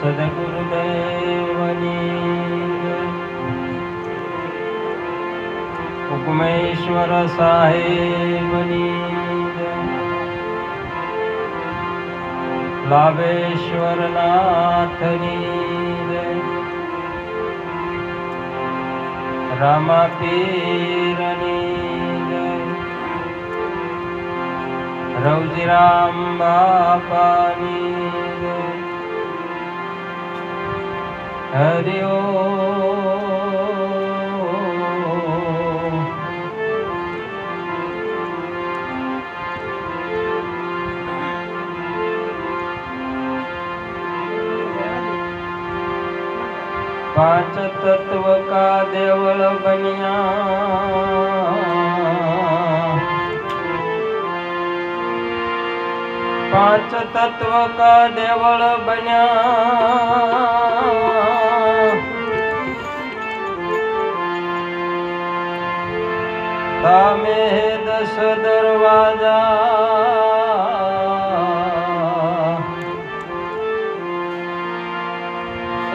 સદગુરુદેવની ઉપમેશ્વર સાહેબની લાભેશ્વર નાથની રામા પીરની રવજીરામ બાપાની હરિ पांच तत्व का देवल बनिया पांच तत्व का देवल बनिया तामे 10 दरवाजा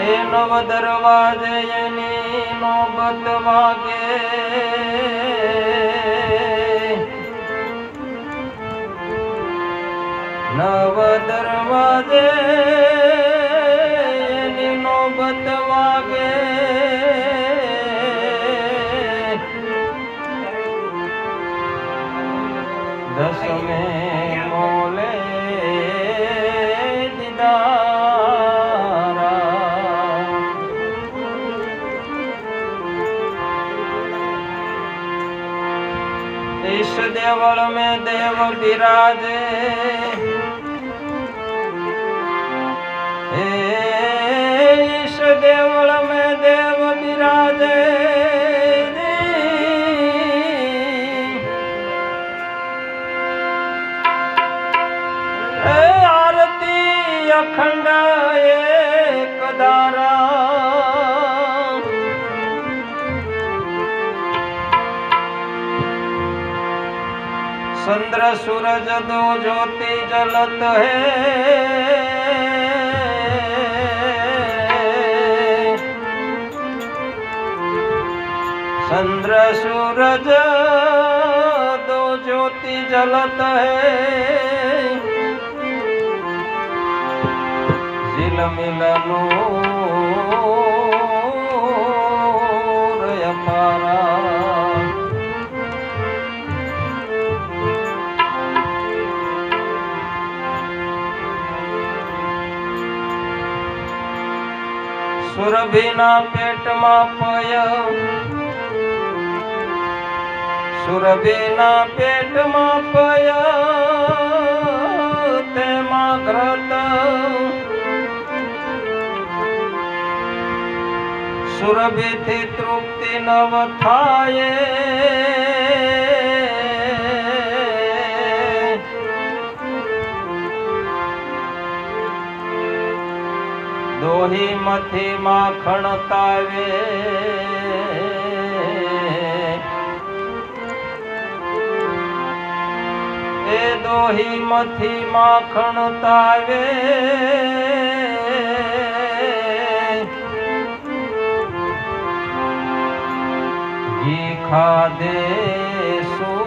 ए 9 दरवाजे एनी नौबत वागे 9 दरवाजे एनी नौबत वागे दस में मोले दीदारा इस देवल में देव विराजे इस देवल में देव विराजे आरती अखंड एक दारा चंद्र सूरज दो ज्योति जलत है चंद्र सूरज दो ज्योति जलत है मिलनो अपारा सुरभिना पेट में पय सुरभिना पेट में पय तेमा घृत सुरभि थी तृप्ति नव थाये दोही मथी माखण तावे ए दोही मथी माखण तावे खादे सुखताय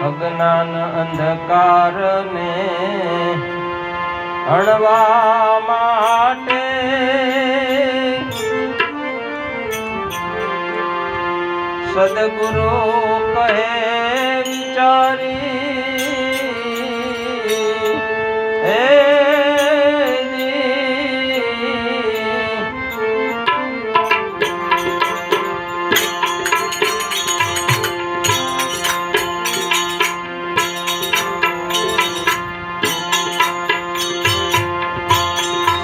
अज्ञान अंधकार ने हड़वा माटे सदगुरु कहे विचारी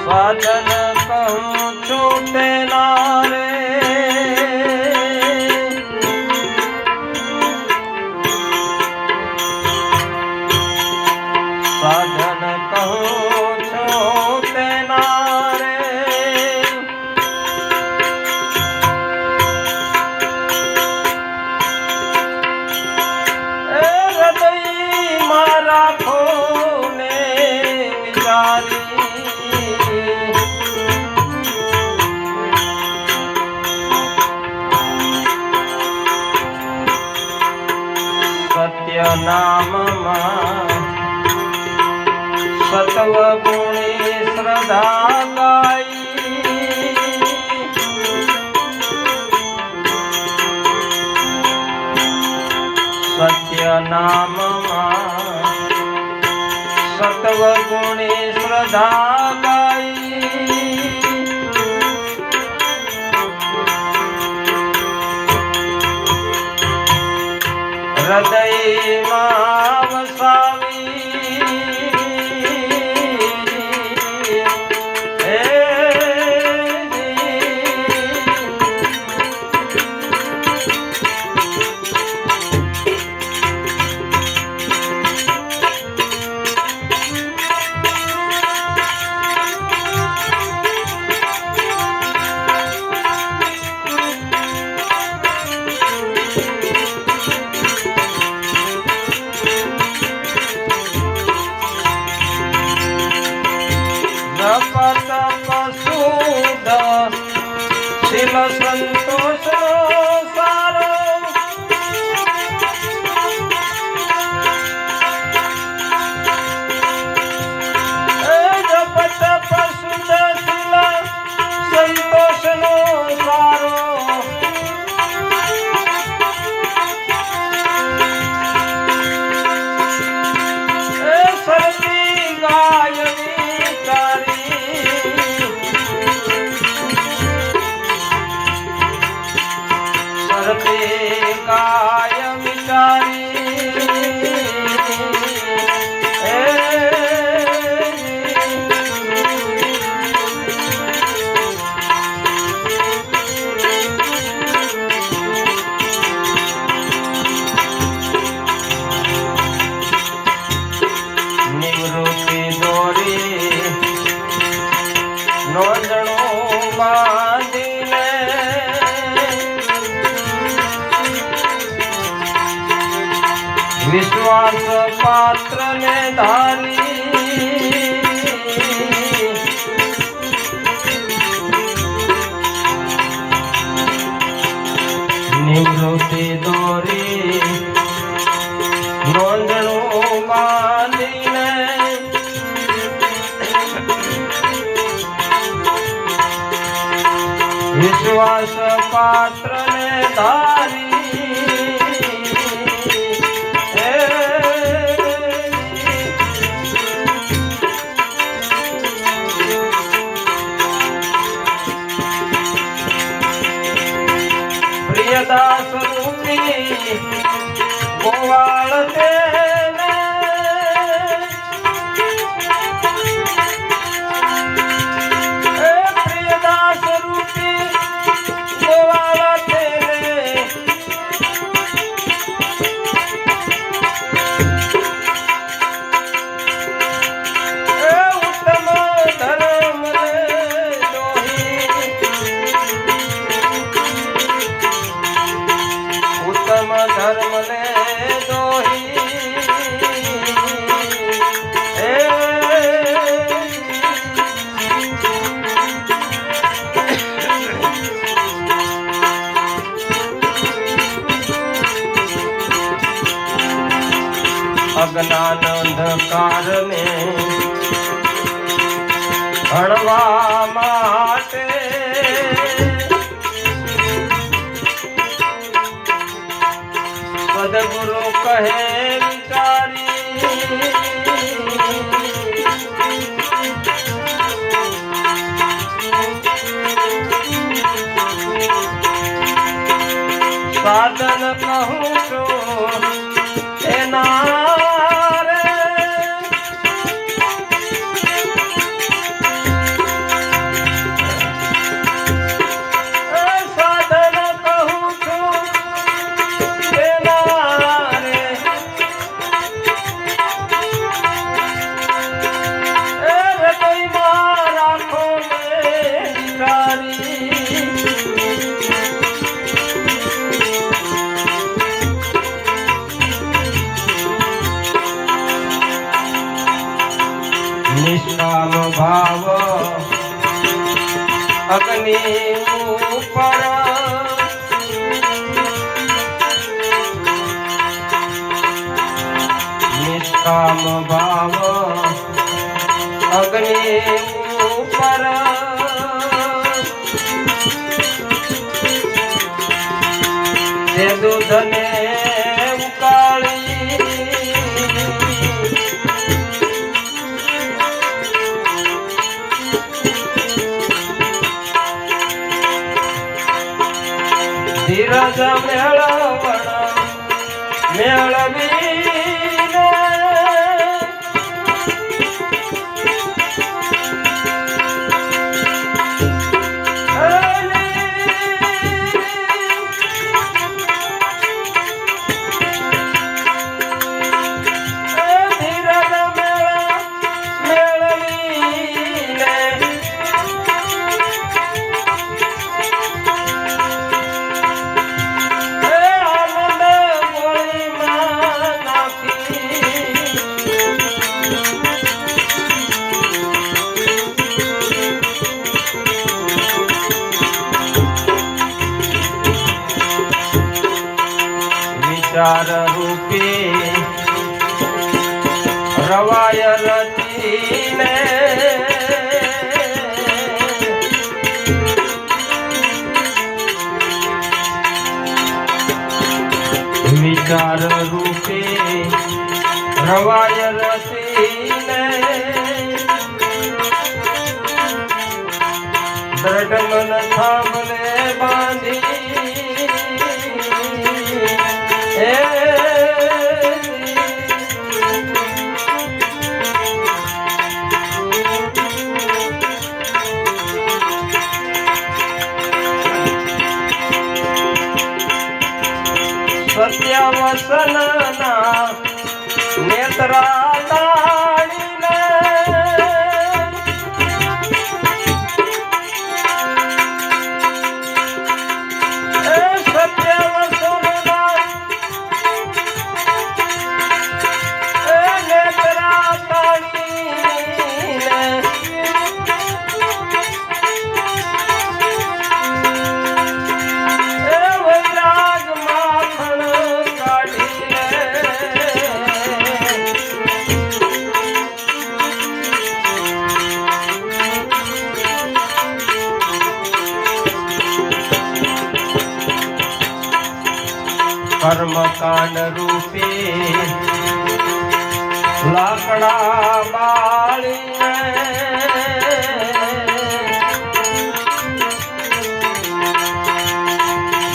साधन कहूँ छूटे नारे साधन कहूँ छूटे नारे સત્ય નામમાં સત્વ ગુણી શ્રદ્ધા ગાઈ સત્ય નામમાં સત્વ ગુણી શ્રદ્ધા ગાઈ હૃદયમાં વસાવી શીલ સંતોષ સારો જપ તપ શુદ્ધ શીલ સંતોષ નો સારો સરતી ગાય કાય વિચારી નિવૃત્તિ દોરી નોંધણો બાંધીને વિશ્વાસ પાત્ર ને ધારી નિવૃત્તિ દોરી નોંધણું બાંધીને વિશ્વાસ પાત્ર ને ધારી દાસ રૂપી ગોવાળ તેને પ્રિયદાસ રૂપી ગોવાળ તેને ઉત્તમ ધર્મ ધર્મ ને દોહી અજ્ઞાન અંધકાર ને હળવા માટે સદગુરુ કહે વિચારી સાધન કહું છું એના નિષ્કામ ભાવ અગ્નિ ઉપર કામ ભાવ અગ્નિ ઉપર જે દૂધને ઉકાળી ધીરજ મેળવી વિચાર રૂપી રવાય રચીને વિચાર રૂપી રવાય રચીને દ્રઢ મન થાંભલે બાંધી સત્યવસનના નેત્રા તાણીને સત્યવસનના નેત્રા તાણીને કર્મકાંડ રૂપે લાકડા બાળીને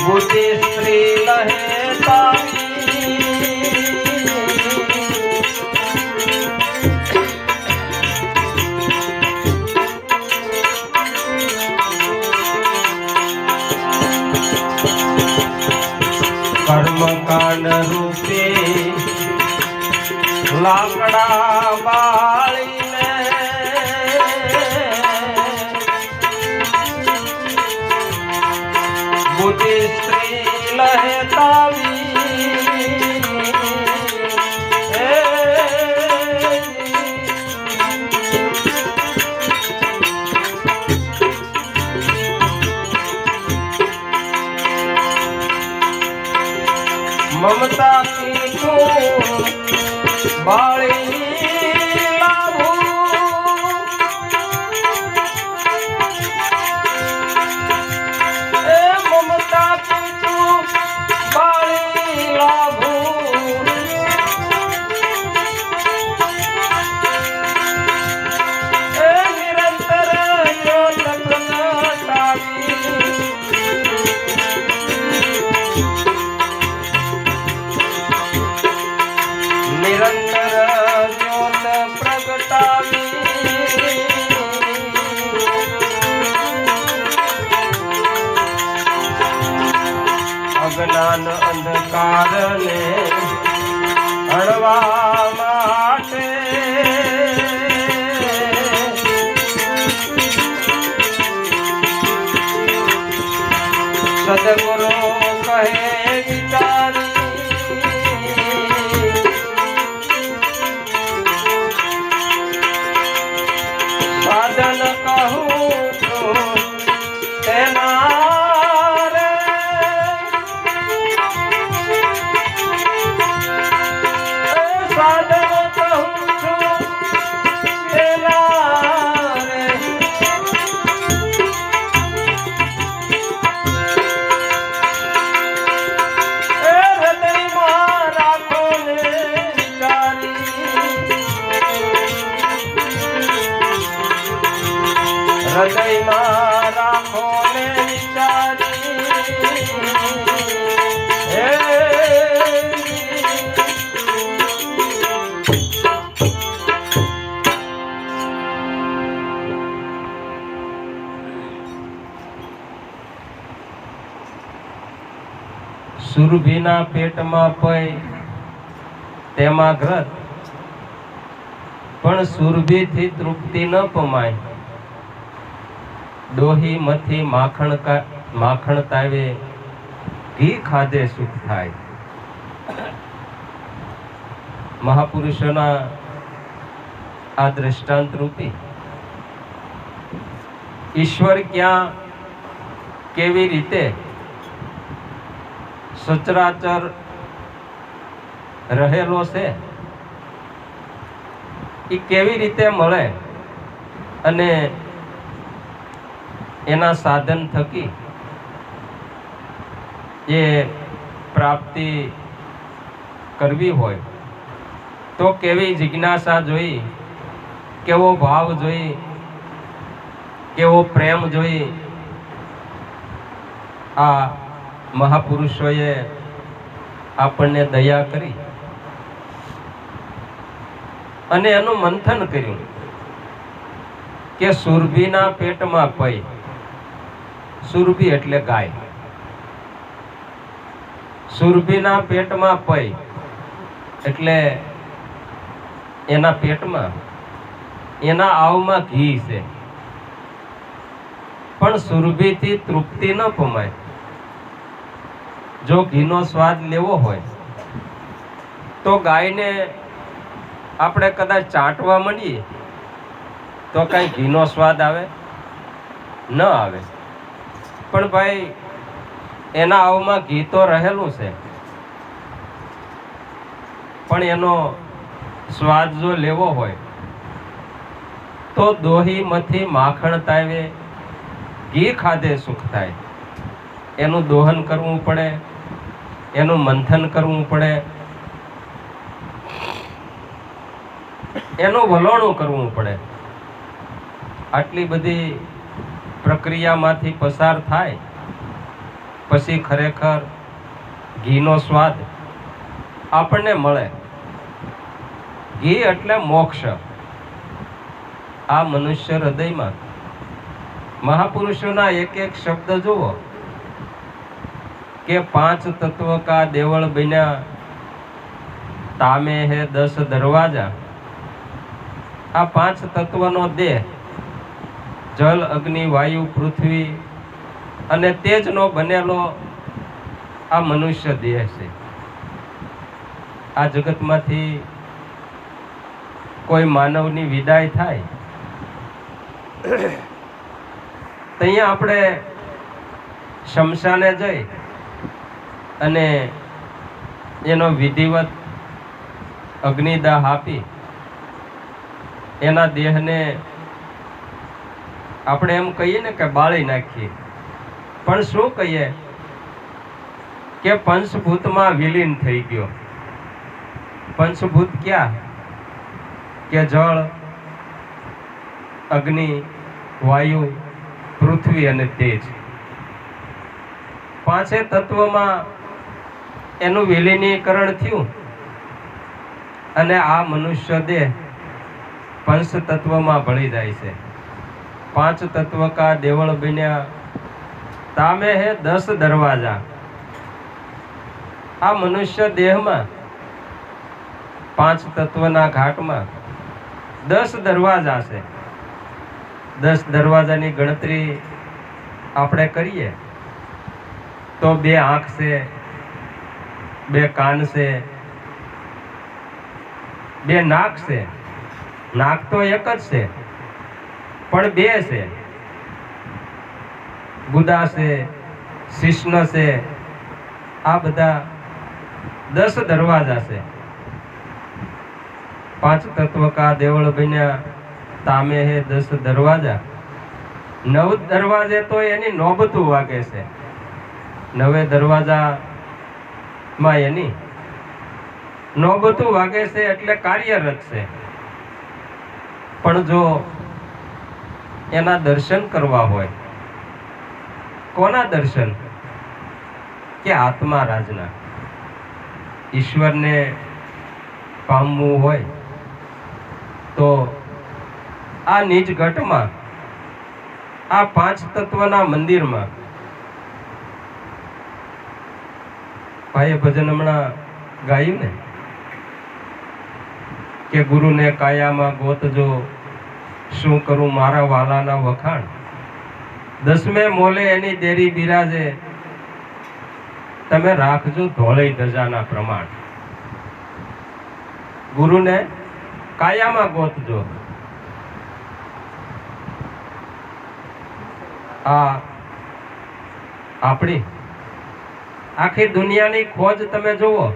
બુદ્ધિ સ્ત્રી લહેતા કર્મકાંડ રૂપે લાકડા બાળીને બુદ્ધિ સ્ત્રી લહેતાવી મમતા કી બાળી લાવું એ મમતા કી બાળી લાવું એ નિરંતર જ્યોત પ્રગટાવી નિરંતર જ્યોત પ્રગટાવી અજ્ઞાન અંધકારને હળવા માટે સદગુરુ કહે વિચારી સાધન કહું છું તેના રે સાધન હૃદયમાં રાખો ને વિચારી હે સુરભીના પેટમાં પೈ તેમાં ઘ્રત પણ સુરભીથી તૃપ્તિ ન પમાય દોહી મથી માખણ તાવે ઘી ખાધે સુખ થાય મહાપુરુષોના આ દ્રષ્ટાંત રૂપી ઈશ્વર ક્યાં કેવી રીતે સચરાચર રહેલો છે એ કેવી રીતે મળે અને એના સાધન થકી એ પ્રાપ્તિ કરવી હોય તો કેવી જિજ્ઞાસા જોઈ, કેવો ભાવ જોઈ, કેવો પ્રેમ જોઈ આ મહાપુરુષોએ આપણને દયા કરી અને એનું મંથન કર્યું કે સુરભીના પેટમાં પૈ, સુરભી એટલે ગાય, સુરભીના પેટમાં પૈ એટલે એના પેટમાં એના આવમાં ઘી છે પણ સુરભીથી તૃપ્તિ ન પમાય. જો ઘીનો સ્વાદ લેવો હોય તો ગાયને આપણે કદાચ ચાટવા માંડીએ તો કઈ ઘીનો સ્વાદ આવે ન આવે, પણ ભાઈ એના આવમાં ઘી તો રહેલું છે પણ એનો સ્વાદ જો લેવો હોય તો દોહી મથી માખણ તાવે ઘી ખાધે સુખ થાય. એનું દોહન કરવું પડે, એનું મંથન કરવું પડે, એનું વલોણું કરવું પડે. આટલી બધી પ્રક્રિયામાંથી પસાર થાય પછી ખરેખર ઘીનો સ્વાદ આપણને મળે. ઘી એટલે મોક્ષ. આ મનુષ્ય હૃદયમાં મહાપુરુષોના એક એક શબ્દ જુઓ કે 5 તત્વ કા દેવળ બન્યા તામે હે 10 દરવાજા. આ 5 તત્વનો દેહ જલ, અગ્નિ, વાયુ, પૃથ્વી અને તેજનો બનેલો આ મનુષ્ય દેહ છે. આ જગતમાંથી કોઈ માનવની વિદાય થાય ત્યાં આપણે શમશાને જઈ અને એનો વિધિવત અગ્નિદાહ આપી એના દેહને આપણે એમ કહીએ ને કે બાળી નાખીએ, પણ શું કહીએ કે પંચભૂતમાં વિલીન થઈ ગયો. પંચભૂત ક્યાં? કે જળ, અગ્નિ, વાયુ, પૃથ્વી અને તેજ. 5 તત્વમાં એનું વિલીનીકરણ થયું અને આ મનુષ્ય દેહ પંચ તત્વમાં ભળી જાય છે. 5 તત્વ કા દેવળ બન્યા તામે હે 10 દરવાજા. આ મનુષ્ય દેહમાં 5 તત્વના ઘાટમાં 10 દરવાજા છે. 10 દરવાજાની ગણતરી આપણે કરીએ તો 2 આંખ છે, 2 કાન છે, 2 નાક છે. નાક તો એક જ છે પણ 2 છે. ગુદા છે, શિશ્ન છે. આ બધા 10 દરવાજા છે. 5 તત્વ કા દેવળ બન્યા તામે હે 10 દરવાજા. 9 દરવાજે તો એની નોબતું વાગે છે. 9 દરવાજામાં એની નોબતું વાગે છે એટલે કાર્યરત છે. પણ જો એના દર્શન કરવા હોય. કોના દર્શન? કે આત્મા રાજના. ઈશ્વરને પામવું હોય તો આ નિજ ઘટમાં, આ પાંચ તત્વના મંદિરમાં, ભાઈએ ભજન હમણાં ગાયું ને કે ગુરુને કાયામાં ગોતજો, શું કરું મારા વાલાના વખાણ, દસમે મોલે એની દેરી બિરાજે, તમે રાખજો ધોળી ધજાના પ્રમાણ. ગુરુને કાયામાં ગોતજો. આ આપણી આખી દુનિયાની ખોજ તમે જુઓ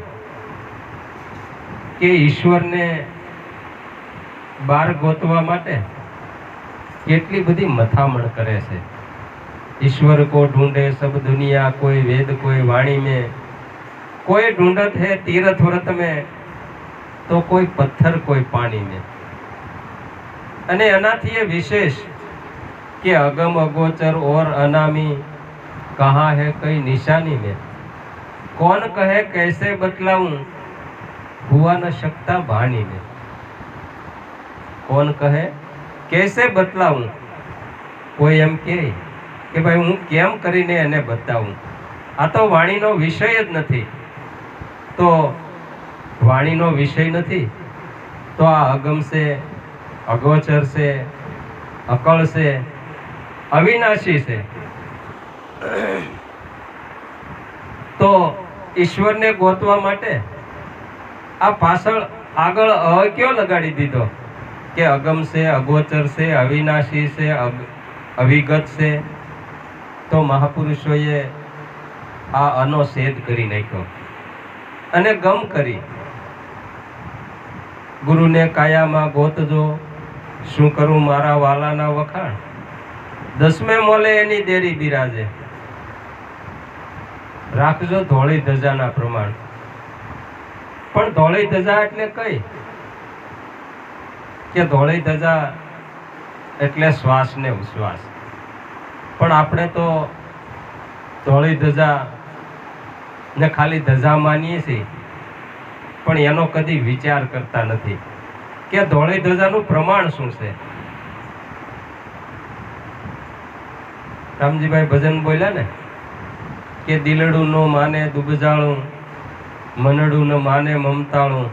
કે ઈશ્વરને બહાર ગોતવા માટે કેટલી બધી મથામણ કરે છે. ईश्वर को ढूंढे सब दुनिया, कोई वेद कोई वाणी में, कोई ढूंढत है तीर्थ व्रत में, तो कोई पत्थर कोई पानी में. અને એનાથી એ વિશેષ કે અગમ અગોચર और अनामी, कहाँ है कई निशानी में, कौन कहे कैसे बतलाऊं, हुआ न सकता वाणी में. कौन कहे कैसे बतलाऊं, કોઈ એમ કે ભાઈ હું કેમ કરીને એને બતાવું, આ તો વાણીનો વિષય જ નથી. તો વાણીનો વિષય નથી તો આ અગમ છે, અગોચર છે, અકળ છે, અવિનાશી છે. તો ઈશ્વરને ગોતવા માટે આ પાછળ આગળ કયો લગાડી દીધો કે અગમ છે, અગોચર છે, અવિનાશી છે, અવિગત છે. તો મહાપુરુષોએ આ અનો છેદ કરી નાખ્યો અને ગમ કરી. ગુરુને કાયામાં ગોતજો, શું કરું મારા વાલાના વખાણ, દસમે મોલે એની દેરી બિરાજે, રાખજો ધોળી ધજાના પ્રમાણ. પણ ધોળી ધજા એટલે કઈ? કે ધોળી ધજા એટલે શ્વાસ ને ઉશ્વાસ. પણ આપણે તો ધોળી ધજા ને ખાલી ધજા માનીએ છીએ, પણ એનો કદી વિચાર કરતા નથી કે ધોળી ધજાનું પ્રમાણ શું છે. રામજીભાઈ ભજન બોલ્યા ને કે દિલડું નો માને દુબજાળું, મનડું ન માને મમતાળું,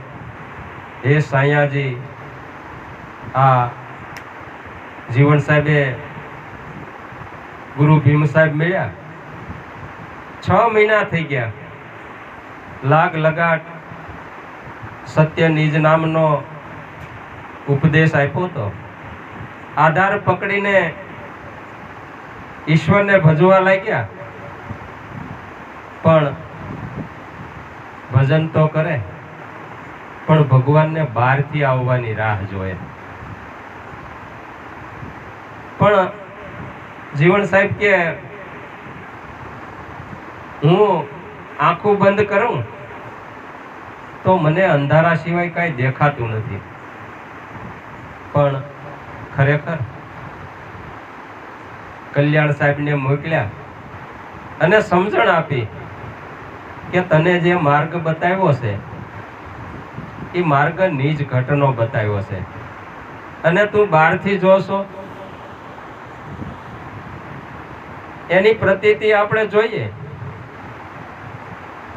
હે સાયાજી. આ જીવન સાહેબે ગુરુ ભીમ સાહેબ મળ્યા, 6 મહિના થઈ ગયા. લાગ લગાટ સત્ય નિજ નામનો ઉપદેશ આપ્યો હતો. આધાર પકડીને ઈશ્વરને ભજવા લાગ્યા, પણ ભજન તો કરે પણ ભગવાનને બહારથી આવવાની રાહ જોએ. પણ જીવન સાહેબ કે હું આંખું બંધ કરું તો મને અંધારા સિવાય કાંઈ દેખાતું નથી. પણ ખરેખર કલ્યાણ સાહેબને મોકલ્યા અને સમજણ આપી કે તને જે માર્ગ બતાવ્યો છે એ માર્ગ નિજ ઘટનો બતાવ્યો છે, અને તું બહારથી જોશો એની પ્રતીતિ આપણે જોઈએ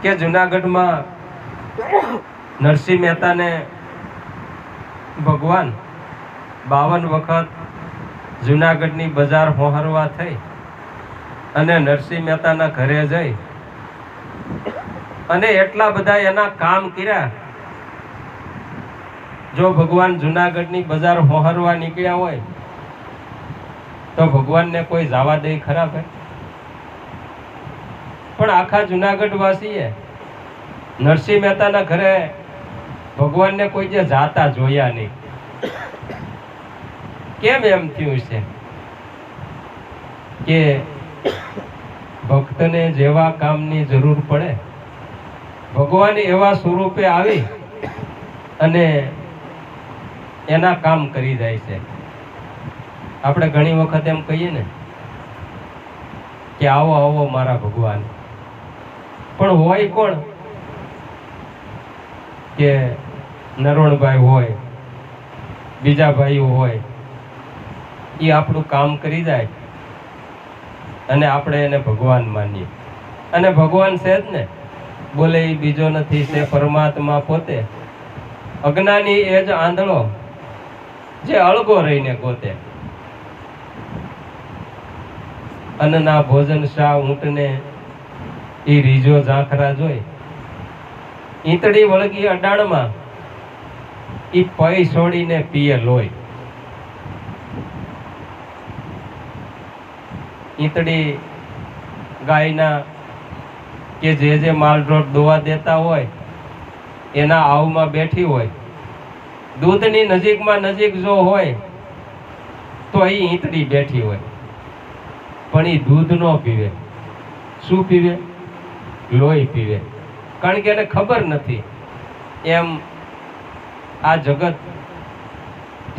કે જુનાગઢમાં નરસિંહ મહેતાને ભગવાન 52 વખત જુનાગઢની બજાર હોહરવા થઈ અને નરસિંહ મહેતાના ઘરે જઈ અને એટલા બધા એના કામ કર્યા. જો ભગવાન જુનાગઢની બજાર હોહરવા નીકળ્યા હોય તો ભગવાનને કોઈ જવા દે ખરા ભાઈ? પણ આખા જુનાગઢ વાસીએ નરસિંહ મહેતાના ઘરે ભગવાનને કોઈ જે જાતા જોયા નહીં. કેમ એમ થયું છે કે ભક્તને જેવા કામની જરૂર પડે ભગવાન એવા સ્વરૂપે આવી અને એના કામ કરી જાય છે. આપણે ઘણી વખત એમ કહીએ ને કે આવો આવો મારા ભગવાન, પણ હોય કોણ? કે નરોણભાઈ હોય, બીજા ભાઈઓ હોય, એ આપણું કામ કરી જાય અને આપણે એને ભગવાન માનીએ. અને ભગવાન છે જ ને, બોલે એ બીજો નથી, છે પરમાત્મા પોતે. અજ્ઞાની એ જ આંધળો જે અળગો રહીને ગોતે. અન્નના ભોજન શા ઊંટને ઈ રીજો ઝાંખરા જોઈ. ઈંતડી વળગી અડાણમાં ઈ પૈ છોડીને પીએ લોહી. ઈંતડી ગાયના કે જે માલઢોર દોવા દેતા હોય એના આવમાં બેઠી હોય, દૂધની નજીક જો હોય તો એ ઈંતડી બેઠી હોય, પણ એ દૂધ ન પીવે. શું પીવે? લોહી પીવે. કારણ કે એને ખબર નથી એમ આ જગત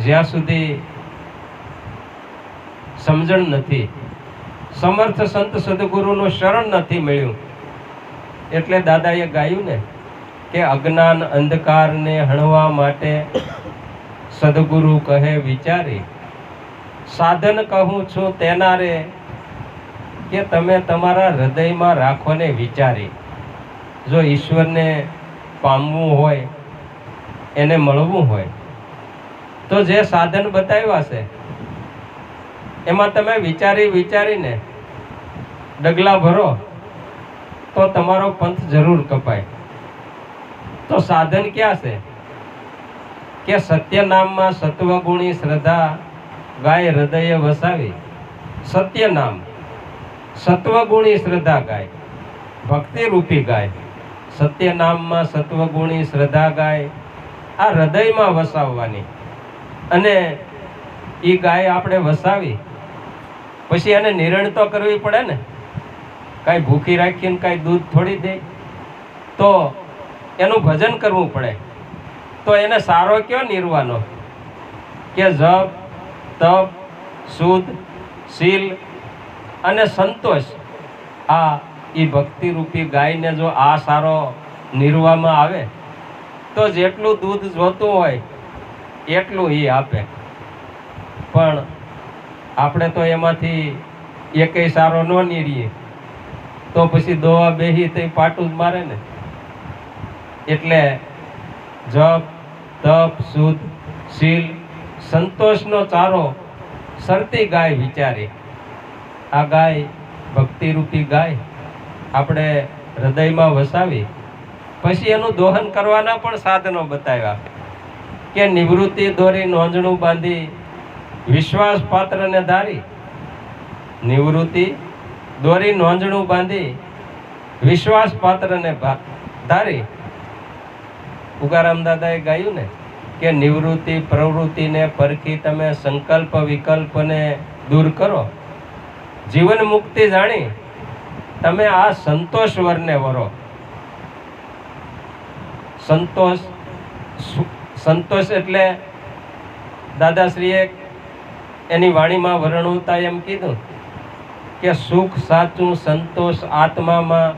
જ્યાં સુધી સમજણ નથી, સમર્થ સંત સદગુરુનું શરણ નથી મળ્યું, એટલે દાદાએ ગાયું ને કે અજ્ઞાન અંધકારને હણવા માટે સદગુરુ કહે વિચારી, સાધન કહું છું તેના રે કે તમે તમારા હૃદયમાં રાખો ને વિચારી. જો ઈશ્વરને પામવું હોય, એને મળવું હોય, તો જે સાધન બતાવ્યા છે એમાં તમે વિચારીને ડગલા ભરો તો તમારો પંથ જરૂર કપાય. તો સાધન ક્યાં છે? કે સત્ય નામમાં સત્વગુણી શ્રદ્ધા ગાય હૃદય વસાવી. સત્ય નામ સત્વગુણી શ્રદ્ધા ગાય, ભક્તિ રૂપી ગાય. સત્ય નામમાં સત્વગુણી શ્રદ્ધા ગાય આ હૃદયમાં વસાવવાની. અને એ ગાય આપણે વસાવી પછી એને નિર્ણય તો કરવી પડે ને. કાંઈ ભૂખી રાખીને કાંઈ દૂધ થોડી દે, તો એનું ભજન કરવું પડે. તો એને સારો કયો નિર્વાનો? કે જપ, તપ, શુદ્ધ, શીલ અને સંતોષ. આ એ ભક્તિ રૂપી ગાયને જો આ સારો નિર્વામાં આવે તો જેટલું દૂધ જોતું હોય એટલું એ આપે. પણ આપણે તો એમાંથી એકેય સારો ન નીરીએ તો પછી દોવા બેહી તો પાટું જ મારે ને. એટલે જપ, તપ, શુદ્ધ, શીલ, સંતોષનો ચારો સરતી ગાય વિચારી. આ ગાય ભક્તિ રૂપી ગાય આપણે હૃદયમાં વસાવી પછી એનું દોહન કરવાના પણ સાધનો બતાવ્યા. કે નિવૃત્તિ દોરી નોંધણું બાંધી વિશ્વાસ પાત્રને ધારી. નિવૃત્તિ દોરી નોંધણું બાંધી વિશ્વાસ પાત્રને ધારી. ઉગારામ દાદાએ ગાયું ને કે નિવૃત્તિ પ્રવૃત્તિને પરખી તમે સંકલ્પ વિકલ્પને દૂર કરો. જીવન મુક્તિ જાણી તમે આ સંતોષ વરને વરો. સંતોષ એટલે દાદાશ્રીએ એની વાણીમાં વર્ણવતા એમ કીધું કે સુખ સાચું સંતોષ આત્મામાં,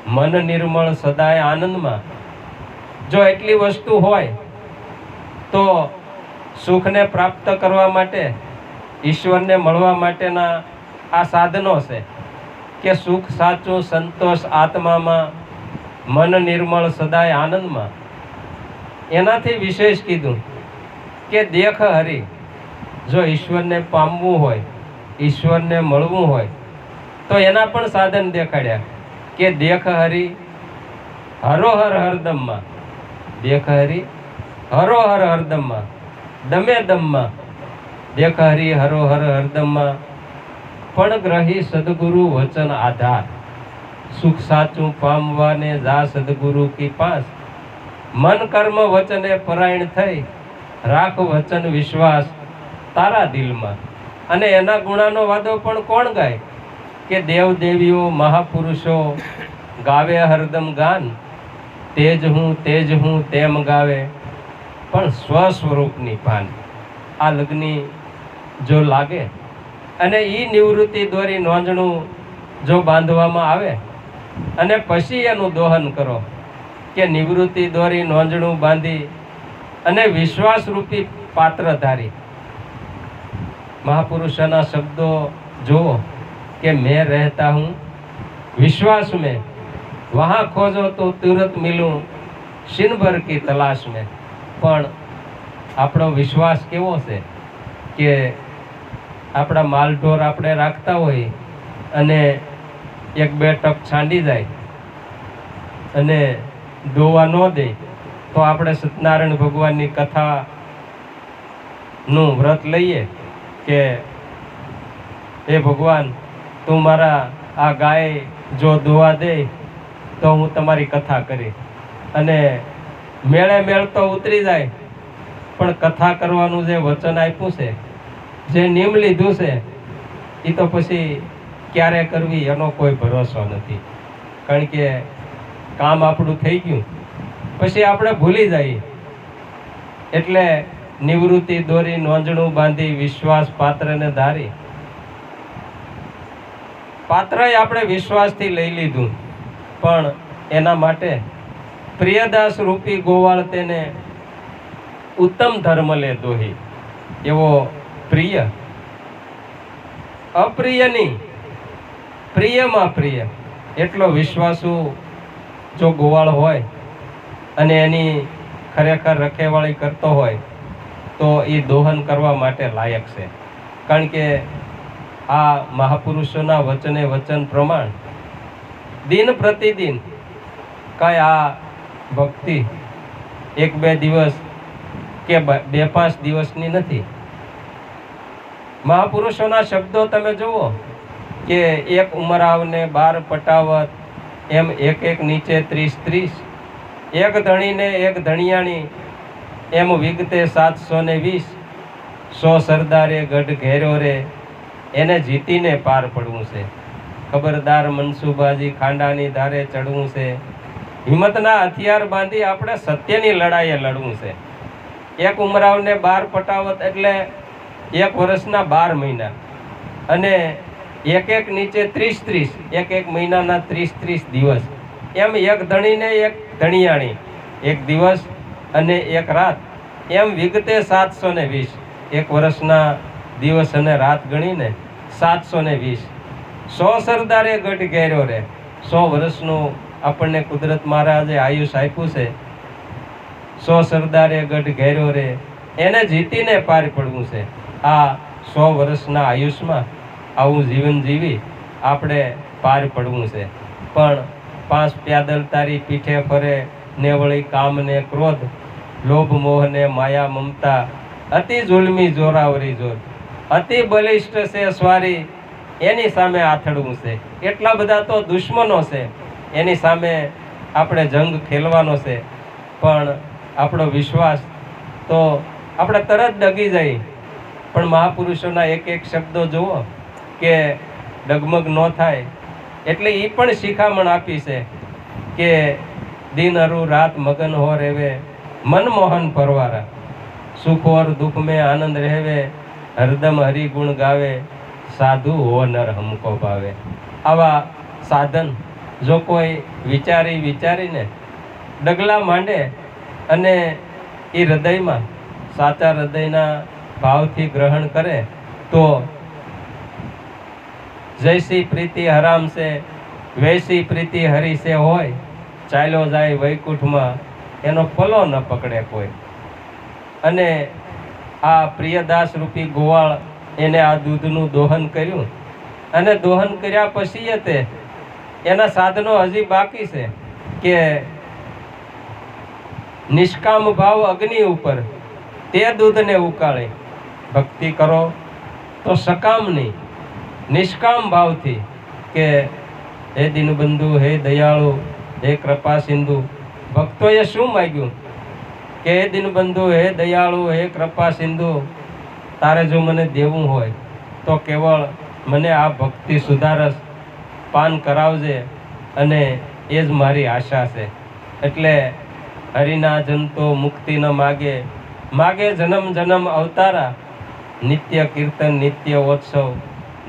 મન નિર્મળ સદાય આનંદમાં. જો એટલી વસ્તુ હોય તો સુખને પ્રાપ્ત કરવા માટે, ઈશ્વરને મળવા માટેના આ સાધનો છે. કે સુખ સાચું સંતોષ આત્મામાં, મન નિર્મળ સદાય આનંદમાં. એનાથી વિશેષ કીધું કે દેખ હરી. જો ઈશ્વરને પામવું હોય, ઈશ્વરને મળવું હોય તો એના પણ સાધન દેખાડ્યા. કે દેખ હરી હરોહર હરદમમાં. દેખ હરી હરોહર હરદમમાં, દમે દમમાં. દેખ હરી હરોહર હરદમમાં પણ ગ્રહી સદગુરુ વચન આધાર. સુખ સાચું પામવાને જા સદગુરુ કી પાસ. મન કર્મ વચને પરાયણ થઈ રાખ વચન વિશ્વાસ તારા દિલમાં. અને એના ગુણાનો વાદો પણ કોણ ગાય? કે દેવ દેવીઓ મહાપુરુષો ગાવે હરદમ ગાન. તેજ હું તેમ ગાવે પણ સ્વ સ્વરૂપની ભાન. આ લગ્ની જો લાગે અને એ નિવૃત્તિ દોરી નોંધણું જો બાંધવામાં આવે અને પછી એનું દોહન કરો કે નિવૃત્તિ દોરી નોંધણું બાંધી અને વિશ્વાસરૂપી પાત્ર ધારી. મહાપુરુષોના શબ્દો જુઓ કે મેં રહેતા હું विश्वास में, वहाँ खोजो तो तुरंत मिलूं शीन भर की तलाश में. પણ આપણો વિશ્વાસ કેવો છે કે આપણા માલઢોર આપણે રાખતા હોય અને એક બે ટક છાંડી જાય અને દોવા ન દે તો આપણે સત્યનારાયણ ભગવાનની કથાનું વ્રત લઈએ કે હે ભગવાન તું મારા આ ગાય જો દોવા દે તો હું તમારી કથા કરી, અને મેળે મેળ તો ઉતરી જાય પણ કથા કરવાનું જે વચન આપ્યું છે, જે નિયમ લીધું છે એ તો પછી ક્યારે કરવી એનો કોઈ ભરોસો નથી. કારણ કે કામ આપણું થઈ ગયું પછી આપણે ભૂલી જઈએ. એટલે નિવૃત્તિ દોરી નોંધણું બાંધી વિશ્વાસ પાત્રને ધારી. પાત્ર આપણે વિશ્વાસથી લઈ લીધું, પણ એના માટે પ્રિયદાસ રૂપી ગોવાળ તેને ઉત્તમ ધર્મ લે દોહી. એવો પ્રિય અપ્રિયની પ્રિયમાં પ્રિય એટલો વિશ્વાસુ જો ગોવાળ હોય અને એની ખરેખર રખેવાળી કરતો હોય તો એ દોહન કરવા માટે લાયક છે. કારણ કે આ મહાપુરુષોના વચને વચન પ્રમાણ દિન પ્રતિદિન કાંઈ આ ભક્તિ એક બે દિવસ કે 2-5 દિવસની નથી. મહાપુરુષોના શબ્દો તમે જુઓ કે એક ઉમરાવને 12 પટાવત, એમ એક એક નીચે 30-30, એક ધણીને એક ધણિયાણી, એમ વિગતે 720, 100 સરદારે ગઢ ઘેર્યો રે, એને જીતીને પાર પડવું છે. ખબરદાર મનસુબાજી ખાંડાની ધારે ચડવું છે. હિંમતના હથિયાર બાંધી આપણે સત્યની લડાઈએ લડવું છે. એક ઉમરાવને 12 પટાવત એટલે 1 વર્ષના 12 મહિના, અને એક એક નીચે 30-30, એક એક મહિનાના 30-30 દિવસ, એમ એક ધણીને એક ધણિયાણી, 1 દિવસ અને 1 રાત, એમ વિગતે 720, 1 વર્ષના દિવસ અને રાત ગણીને 720. 100 સરદારે ગઢ ઘેર્યો રે, 100 વર્ષનું આપણને કુદરત મહારાજે આયુષ આપ્યું છે. 100 સરદારે ગઢ ઘેર્યો રે, એને જીતીને પાર પડવું છે. આ 100 વર્ષના આયુષમાં આવું જીવન જીવી આપણે પાર પડવું છે. પણ 5 પ્યાદલ તારી પીઠે ફરે, ને વળી કામ ને ક્રોધ, લોભ મોહ ને માયા મમતા, અતિ જુલમી જોરાવરી જોત, અતિ બલિષ્ઠ છે સ્વારી, એની સામે આથડવું છે. એટલા બધા તો દુશ્મનો છે, એની સામે આપણે જંગ ખેલવાનો છે. પણ આપણો વિશ્વાસ તો આપણે તરત ડગી જાય. પણ મહાપુરુષોના એક એક શબ્દો જુઓ કે ડગમગ ન થાય. એટલે એ પણ શિખામણ આપી છે કે દિન અરુ રાત મગન હો રેવે, મનમોહન પરવારા, સુખ ઓર દુઃખ में आनंद રહેવે, હરદમ હરિગુણ ગાવે, સાધુ હો નર હમકો ભાવે. આવા સાધન જો કોઈ વિચારીને ડગલા માંડે અને એ હૃદયમાં સાચા હૃદયના ભાવથી ગ્રહણ કરે તો જૈસી પ્રીતિ હરામ છે વૈસી પ્રીતિ હરિ છે હોય, ચાલ્યો જાય વૈકુંઠમાં એનો પલો ન પકડે કોઈ. અને આ પ્રિયદાસ રૂપી ગોવાળ એને આ દૂધનું દોહન કર્યું, અને દોહન કર્યા પછી તે એના સાધનો હજી બાકી છે કે નિષ્કામ ભાવ અગ્નિ ઉપર તે દૂધને ઉકાળે. ભક્તિ કરો તો સકામ નહીં, નિષ્કામ ભાવથી કે હે દીનબંધુ, હે દયાળુ, હે કૃપા સિંધુ. ભક્તોએ શું માગ્યું કે હે દીનબંધુ, હે દયાળુ, હે કૃપા સિંધુ, તારે જો મને દેવું હોય તો કેવળ મને આ ભક્તિ સુધારસ પાન કરાવજે, અને એ જ મારી આશા છે. એટલે હરિના જન તો મુક્તિ ન માગે, માગે જન્મ જન્મ અવતારા, નિત્ય કીર્તન નિત્ય ઓત્સવ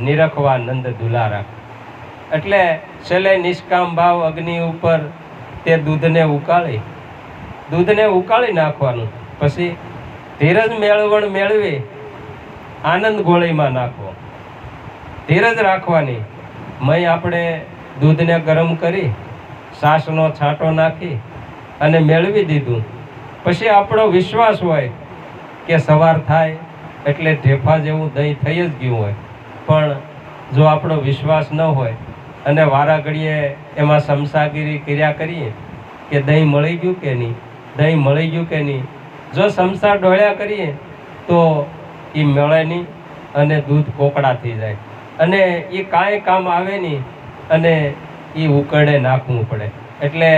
નિરખવા નંદ દુલારા. એટલે છેલ્લે નિષ્કામ ભાવ અગ્નિ ઉપર તે દૂધને ઉકાળી નાખવાનું. પછી ધીરજ મેળવણ મેળવી આનંદ ગોળીમાં નાખવો. ધીરજ રાખવાની. મય આપણે દૂધને ગરમ કરી છાશનો છાંટો નાખી અને મેળવી દીધું. પછી આપણો વિશ્વાસ હોય કે સવાર થાય એટલે ઢેફા જેવું દહીં થઈ જ ગયું હોય. પણ જો આપણો વિશ્વાસ ન હોય અને વારા ઘડીએ એમાં સમસાગીરી કર્યા કરીએ કે દહીં મળી ગયું કે નહીં, દહીં મળી ગયું કે નહીં, જો સમસા ડોળ્યા કરીએ તો એ મળે નહીં અને દૂધ કોકડા થઈ જાય અને એ કાંઈ કામ આવે નહીં અને એ ઉકળે નાખવું પડે. એટલે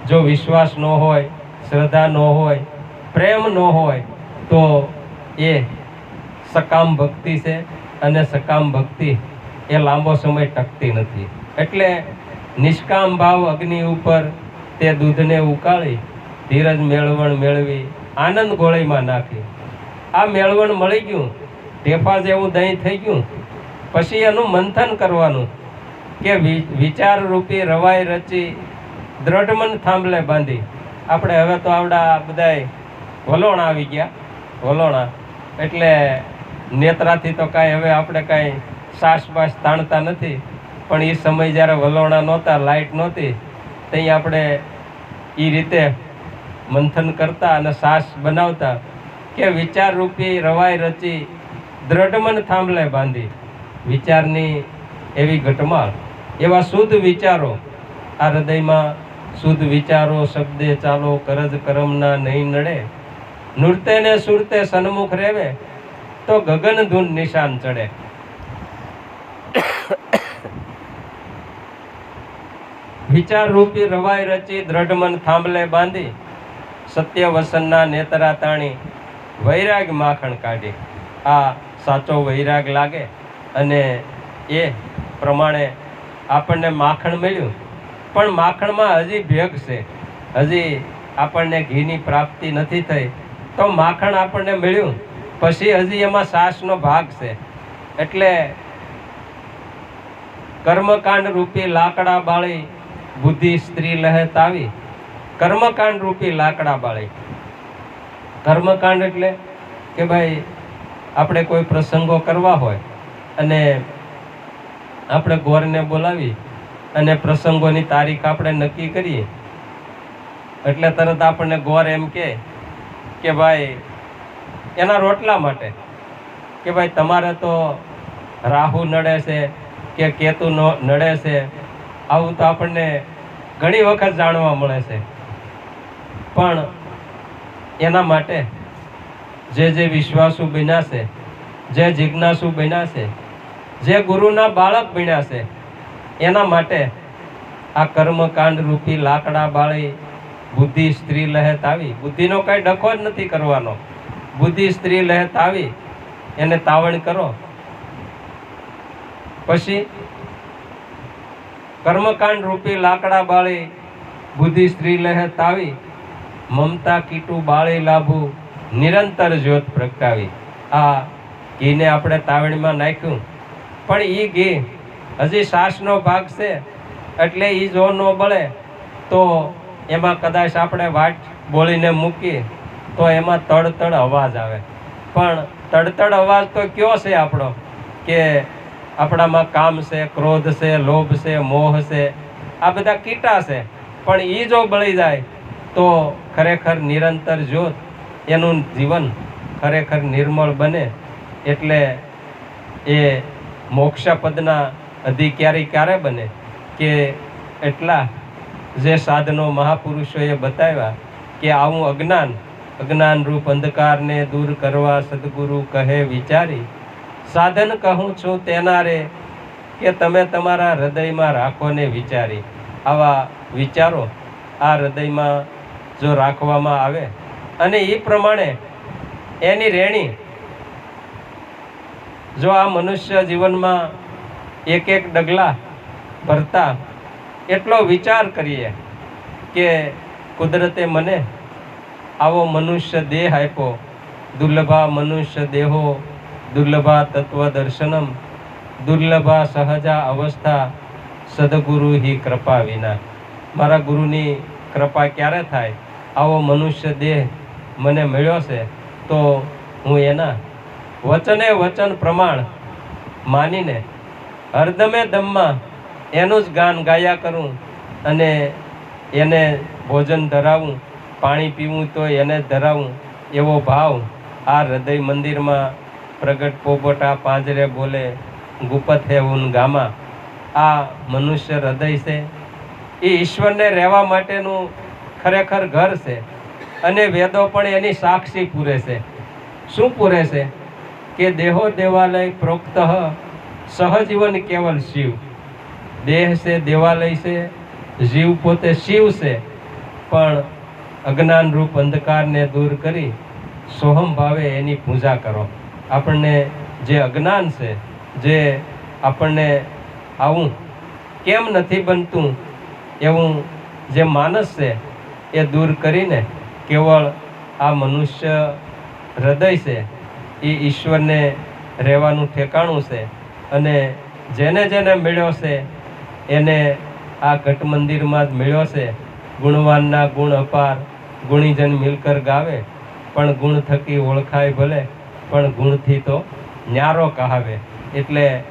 જો વિશ્વાસ ન હોય, શ્રદ્ધા ન હોય, પ્રેમ ન હોય તો એ સકામ ભક્તિ છે અને સકામ ભક્તિ એ લાંબો સમય ટકતી નથી. એટલે નિષ્કામ ભાવ અગ્નિ ઉપર તે દૂધને ઉકાળી ધીરજ મેળવણ મેળવી આનંદ ગોળીમાં નાખી. આ મેળવણ મળી ગયું, ઢેફા જેવું દહીં થઈ ગયું. પછી એનું મંથન કરવાનું કે વિચાર રૂપી રવાઈ રચી દ્રઢમન થાંભલે બાંધી. આપણે હવે તો આવડા બધાય વલોણા આવી ગયા. વલોણા એટલે નેત્રાથી તો કાંઈ હવે આપણે કાંઈ સાસ બાસ તાણતા નથી. પણ એ સમય જ્યારે વલોણા નહોતા, લાઇટ નહોતી, ત્યાં આપણે એ રીતે મંથન કરતા અને સાસ બનાવતા કે વિચાર રૂપી રવાઈ રચી દ્રઢમન થાંભલે બાંધી. વિચારની એવી ઘટમાળ, એવા શુદ્ધ વિચારો આ હૃદયમાં. શુદ્ધ વિચારો શબ્દે ચાલો કરજ કરમના નહીં નડે. નૃત્ય ને સુરતે સન્મુખ રેવે તો ગગન ધૂન નિશાન ચડે. વિચાર રૂપી રવાઈ રચી દ્રઢમન થાંભલે બાંધી સત્ય વસનના નેતરા તાણી વૈરાગ માખણ કાઢી. આ સાચો વૈરાગ લાગે અને એ પ્રમાણે આપણને માખણ મળ્યું. પણ માખણમાં હજી ભેગ છે, હજી આપણને ઘીની પ્રાપ્તિ નથી થઈ. તો માખણ આપણને મળ્યું પછી હજી એમાં સાસનો ભાગ છે. એટલે કર્મકાંડ રૂપી લાકડા બાળી બુદ્ધિ સ્ત્રી લહેત આવી. કર્મકાંડ રૂપી લાકડા બાળી. કર્મકાંડ એટલે કે ભાઈ આપણે કોઈ પ્રસંગો કરવા હોય અને આપણે ગોરને બોલાવી અને પ્રસંગોની તારીખ આપણે નક્કી કરીએ એટલે તરત આપણને ગોર એમ કે ભાઈ એના રોટલા માટે કે ભાઈ તમારે તો રાહુ નડે છે કે કેતુ નડે છે. આવું તો આપણને ઘણી વખત જાણવા મળે છે. પણ એના માટે જે વિશ્વાસુ બન્યા છે, જે જિજ્ઞાસુ બન્યા છે, જે ગુરુના બાળક બન્યા છે, એના માટે આ કર્મકાંડ રૂપી લાકડા બાળી બુદ્ધિ સ્ત્રી લહેત આવી. બુદ્ધિનો કઈ ડખો જ નથી કરવાનો. બુદ્ધિ સ્ત્રી લહેત આવી એને તાવણ કરો. પછી કર્મકાંડ રૂપી લાકડા બાળી બુદ્ધિ સ્ત્રી લહેત આવી મમતા કીટું બાળી લાભું નિરંતર જ્યોત પ્રગટાવી. આ ઘીને આપણે તાવણીમાં નાખ્યું પણ એ ઘી હજી શ્વાસનો ભાગ છે એટલે એ જો ન બળે તો એમાં કદાચ આપણે વાટ બોલીને મૂકીએ તો એમાં તડતડ અવાજ આવે. પણ તડતડ અવાજ તો કયો છે આપણો કે આપણામાં કામ છે, ક્રોધ છે, લોભ છે, મોહ છે, આ બધા કીટા છે. પણ એ જો બળી જાય તો ખરેખર નિરંતર જ્યોત એનું જીવન ખરેખર નિર્મળ બને. એટલે એ મોક્ષપદના અધિકારી ક્યારે બને કે એટલા જે સાધનો મહાપુરુષોએ બતાવ્યા કે આવું અજ્ઞાન રૂપ અંધકારને દૂર કરવા સદગુરુ કહે વિચારી સાધન કહું છું તેના રે કે તમે તમારા હૃદયમાં રાખો ને વિચારી. આવા વિચારો આ હૃદયમાં જો રાખવામાં આવે અને એ પ્રમાણે એની રેણી જો આ મનુષ્ય જીવનમાં એક એક ડગલા ભરતા એટલો વિચાર કરીએ કે કુદરતે મને આવો મનુષ્ય દેહ આપ્યો. દુર્લભા મનુષ્ય દેહો દુર્લભા તત્વ દર્શનમ દુર્લભા સહજા અવસ્થા સદગુરુ હિ કૃપા વિના. મારા ગુરુની કૃપા ક્યારે થાય? આવો મનુષ્ય દેહ મને મળ્યો છે તો હું એના વચને વચન પ્રમાણ માનીને હરદમે દમમાં એનું જ ગાન ગાયા કરું અને એને ભોજન ધરાવું, પાણી પીવું તો એને ધરાવું, એવો ભાવ આ હૃદય મંદિરમાં પ્રગટ પોપટા પાંજરે બોલે ગુપત હે ઉન ગામા. આ મનુષ્ય હૃદય છે એ ઈશ્વરને રહેવા માટેનું ખરેખર ઘર છે. અને વેદો પણ એની સાક્ષી પૂરે છે. શું પૂરે છે? કે દેહો દેવાલય પ્રોક્ત સહજીવન કેવલ શિવ. દેહ છે દેવાલય છે, જીવ પોતે શિવ છે. પણ અજ્ઞાન રૂપ અંધકારને દૂર કરી સોહમ ભાવે એની પૂજા કરો. આપણને જે અજ્ઞાન છે, જે આપણને આવું કેમ નથી બનતું એવું જે માનસ છે એ દૂર કરીને કેવળ આ મનુષ્ય હૃદય છે એ ઈશ્વરને રહેવાનું ઠેકાણું છે. અને જેને જેને મળ્યો છે એને આ ઘટ મંદિરમાં જ મળ્યો છે. ગુણવાનના ગુણ અપાર, ગુણીજન મિલકર ગાવે, પણ ગુણ થકી ઓળખાય ભલે, પણ ગુણથી તો ન્યારો કહાવે. એટલે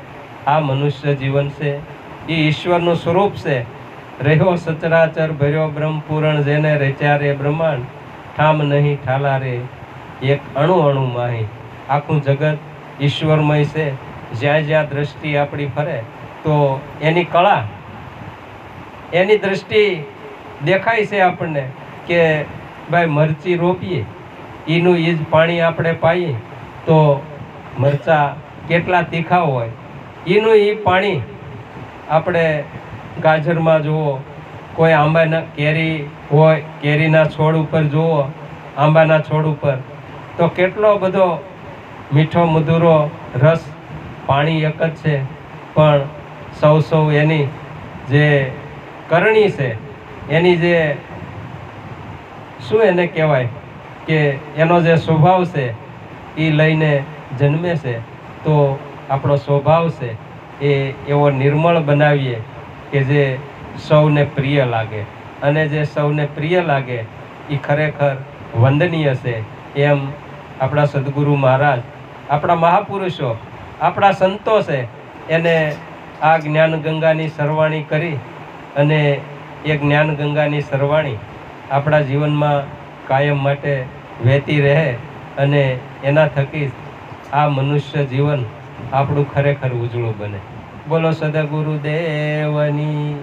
આ મનુષ્ય જીવન છે એ ઈશ્વરનું સ્વરૂપ છે. રહ્યો સચરાચર ભર્યો બ્રહ્મ પૂરણ, જેને રચ્યા રે બ્રહ્માંડ ઠામ નહીં ઠાલા રે એક અણુ અણુ માહી. આખું જગત ઈશ્વરમય છે. જ્યાં જ્યાં દ્રષ્ટિ આપણી ફરે તો એની કળા, એની દ્રષ્ટિ દેખાય છે આપણને કે ભાઈ મરચી રોપીએ, એનું એ જ પાણી આપણે પાઈએ તો મરચાં કેટલા તીખા હોય. એનું એ પાણી આપણે ગાજરમાં જુઓ, કોઈ આંબાના કેરી હોય, કેરીના છોડ ઉપર જુઓ, આંબાના છોડ ઉપર તો કેટલો બધો મીઠો મધુરો રસ, પાણી એક જ છે. પણ સૌ એની જે કરણી છે, એની જે શું એને કહેવાય કે એનો જે સ્વભાવ છે એ લઈને જન્મે છે. તો આપણો સ્વભાવ છે એ એવો નિર્મળ બનાવીએ કે જે સૌને પ્રિય લાગે. અને જે સૌને પ્રિય લાગે એ ખરેખર વંદનીય છે. એમ આપણા સદગુરુ મહારાજ, આપણા મહાપુરુષો, આપણા સંતો છે એને આ જ્ઞાન ગંગાની સરવાણી કરી. અને એ જ્ઞાન ગંગાની સરવાણી આપણા જીવનમાં કાયમ માટે વહેતી રહે અને એના થકી આ મનુષ્ય જીવન આપણું ખરેખર ઉજળું બને. બોલો સદગુરુદેવની